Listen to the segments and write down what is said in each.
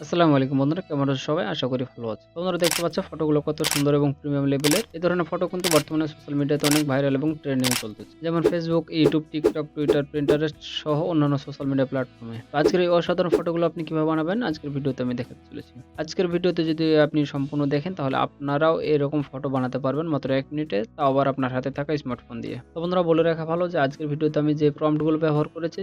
আসসালামু আলাইকুম বন্ধুরা, কেমন আছো সবাই? আশা করি ভালো আছো। তোমরা দেখতে পাচ্ছ ফটোগুলো কত সুন্দর এবং প্রিমিয়াম লেভেলের। এই ধরনের ফটো কিন্তু বর্তমানে সোশ্যাল মিডিয়াতে অনেক ভাইরাল এবং ট্রেন্ডিং চলতেছে। যেমন Facebook, YouTube, TikTok, Twitter, Pinterest সহ অন্যান্য সোশ্যাল মিডিয়া প্ল্যাটফর্মে। তো আজকের এই অসাধারণ ফটোগুলো আপনি কিভাবে বানাবেন আজকের ভিডিওতে আমি দেখাতে চলেছি। আজকের ভিডিওতে যদি আপনি সম্পূর্ণ দেখেন তাহলে আপনারাও এরকম ফটো বানাতে পারবেন মাত্র 1 মিনিটে, তাও আবার আপনার হাতে থাকা স্মার্টফোন দিয়ে। তো বন্ধুরা বলে রাখা ভালো যে আজকের ভিডিওতে আমি যে প্রম্পট গুলো ব্যবহার করেছি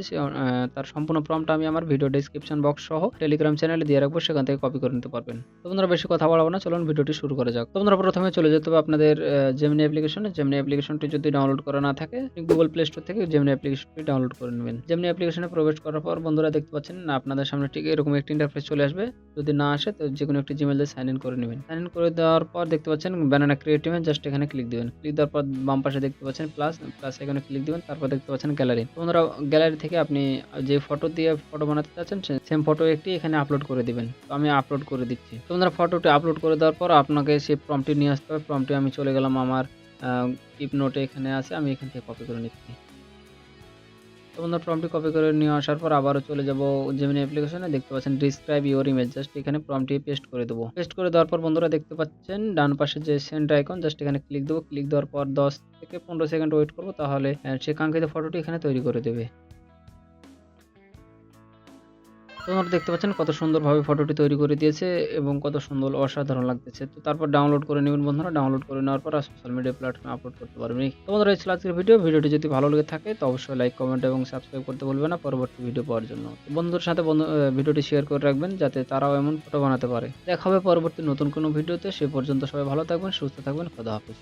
তার সম্পূর্ণ প্রম্পট আমি আমার ভিডিও ডেসক্রিপশন বক্স সহ টেলিগ্রাম চ্যানেলে দিয়ে রাখবো, সেখান থেকে কপি করে নিতে পারবেন। তো বন্ধুরা বেশি কথা বাড়াবো না, চলুন ভিডিওটি শুরু করা যাক। তো বন্ধুরা প্রথমে চলে যেতে হবে আপনাদের জেমিনি অ্যাপ্লিকেশনে। জেমিনি অ্যাপ্লিকেশনটি যদি ডাউনলোড করা না থাকে গুগল প্লে স্টোর থেকে জেমিনি অ্যাপ্লিকেশনটি ডাউনলোড করে নেবেন। জেমিনি অ্যাপ্লিকেশনে প্রবেশ করার পর বন্ধুরা দেখতে পাচ্ছেন আপনাদের সামনে ঠিক এরকম একটি ইন্টারফেস চলে আসবে। যদি না আসে তো যেকোনো একটি জিমেইল দিয়ে সাইন ইন করে নেবেন। সাইন ইন করে দেওয়ার পর দেখতে পাচ্ছেন ব্যানানা ক্রিয়েট ইমেজ, জাস্ট এখানে ক্লিক দিবেন। ক্লিক দেওয়ার পর বাম পাশে দেখতে পাচ্ছেন প্লাস এখানে ক্লিক দিবেন। তারপর দেখতে পাচ্ছেন গ্যালারি। তো বন্ধুরা গ্যালারি থেকে আপনি যে ফটো দিয়ে ফটো বানাতে চাচ্ছেন সেম ফটো একটি এখানে আপলোড করে দিবেন। তো আমি আপলোড করে দিচ্ছি। তো বন্ধুরা ফটোটি আপলোড করে দেওয়ার পর আপনাকে সেই প্রম্পটটি নিয়ে আসতে হবে। প্রম্পটে আমি চলে গেলাম আমার কিপ নোটে, এখানে আছে, আমি এখান থেকে কপি করে নিচ্ছি। তো বন্ধুরা প্রম্পটটি কপি করে নিয়ে আসার পর আবারও চলে যাব জেমিনি অ্যাপ্লিকেশনে। দেখতে পাচ্ছেন ডিসক্রাইব ইওর ইমেজ, জাস্ট এখানে প্রম্পটটি পেস্ট করে দেবো। পেস্ট করে দেওয়ার পর বন্ধুরা দেখতে পাচ্ছেন ডান পাশে যে সেন্ড আইকন, জাস্ট এখানে ক্লিক দেবো। ক্লিক দেওয়ার পর 10 থেকে 15 সেকেন্ড ওয়েট করবো, তাহলে সে কাঙ্ক্ষিত ফটোটি এখানে তৈরি করে দেবে। তোমরা দেখতে পাচ্ছেন কত সুন্দরভাবে ফটোটি তৈরি করে দিয়েছে এবং কত সুন্দর অসাধারণ লাগতেছে। তো তারপর ডাউনলোড করে নেবেন বন্ধুরা। ডাউনলোড করে নেওয়ার পর সোশ্যাল মিডিয়া প্ল্যাটফর্মে আপলোড করতে পারবেন। তো বন্ধুরা এই ছিল আজকের ভিডিও। ভিডিওটি যদি ভালো লেগে থাকে তো অবশ্যই লাইক, কমেন্ট এবং সাবস্ক্রাইব করতে ভুলবেন না পরবর্তী ভিডিও পাওয়ার জন্য। তো বন্ধুদের সাথে ভিডিওটি শেয়ার করে রাখবেন যাতে তারাও এমন ফটো বানাতে পারে। দেখা হবে পরবর্তী নতুন কোনো ভিডিওতে। সে পর্যন্ত সবাই ভালো থাকবেন, সুস্থ থাকবেন। খোদা হাফেজ।